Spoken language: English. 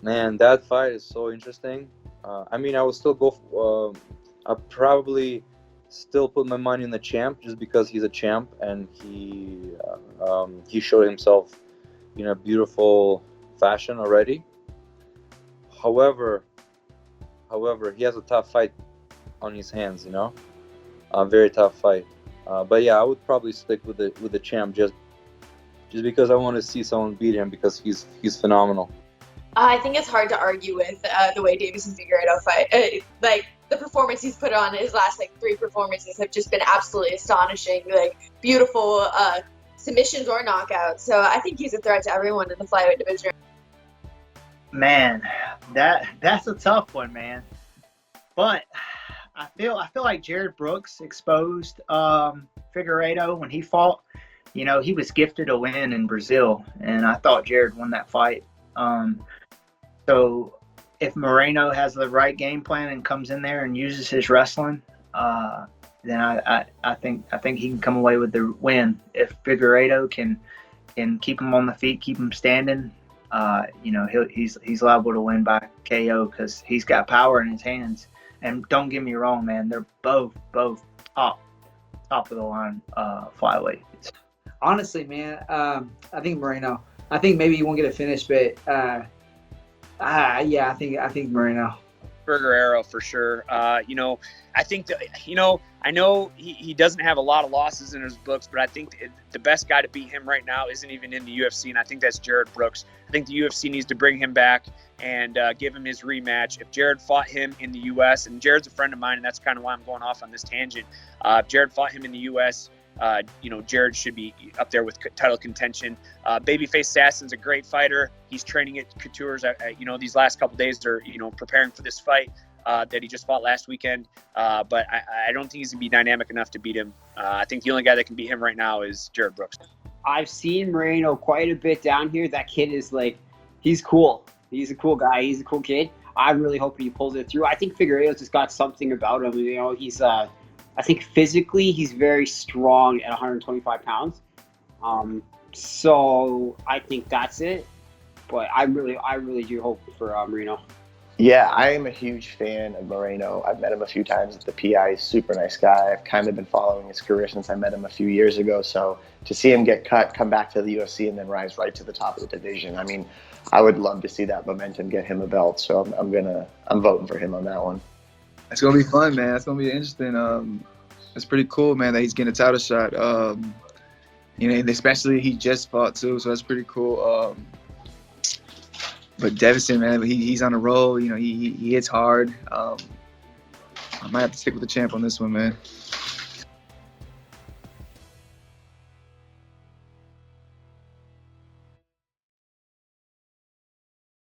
Man, that fight is so interesting. I mean, I would still go. I probably still put my money on the champ just because he's a champ and he showed himself in a beautiful fashion already. However, he has a tough fight on his hands. A very tough fight. But yeah, I would probably stick with the champ just because I want to see someone beat him because he's phenomenal. I think it's hard to argue with the way Deiveson Figueiredo fight. Like the performance he's put on his last like 3 performances have just been absolutely astonishing. Like beautiful submissions or knockouts. So I think he's a threat to everyone in the flyweight division. Man, that's a tough one, man. But I feel like Jared Brooks exposed Figueiredo when he fought. He was gifted a win in Brazil, and I thought Jared won that fight. So if Moreno has the right game plan and comes in there and uses his wrestling, then I think he can come away with the win. If Figueiredo can keep him on the feet, keep him standing, he's liable to win by KO because he's got power in his hands. And don't get me wrong, man, they're both top of the line flyweight. Honestly, man, I think Moreno. I think maybe he won't get a finish, but yeah, I think Moreno. Figueiredo for sure. I think that, I know he doesn't have a lot of losses in his books, but I think the best guy to beat him right now isn't even in the UFC, and I think that's Jared Brooks. I think the UFC needs to bring him back and give him his rematch. If Jared fought him in the US, and Jared's a friend of mine, and that's kind of why I'm going off on this tangent. If Jared fought him in the US, Jared should be up there with title contention. Babyface Assassin's a great fighter. He's training at Couture's. These last couple days they're preparing for this fight that he just fought last weekend. But I don't think he's gonna be dynamic enough to beat him. I think the only guy that can beat him right now is Jared Brooks. I've seen Moreno quite a bit down here. That kid is he's cool. He's a cool guy. He's a cool kid. I'm really hoping he pulls it through. I think Figueiredo's just got something about him. He's I think physically he's very strong at 125 pounds. So I think that's it. But I really do hope for Moreno. Yeah, I am a huge fan of Moreno. I've met him a few times at the PI. He's a super nice guy. I've kind of been following his career since I met him a few years ago. So to see him get cut, come back to the UFC, and then rise right to the top of the division, I mean, I would love to see that momentum get him a belt. So I'm voting for him on that one. It's gonna be fun, man. It's gonna be interesting. It's pretty cool, man, that he's getting a title shot. And especially he just fought too, so that's pretty cool. But Deiveson, man, he's on a roll. He hits hard. I might have to stick with the champ on this one, man.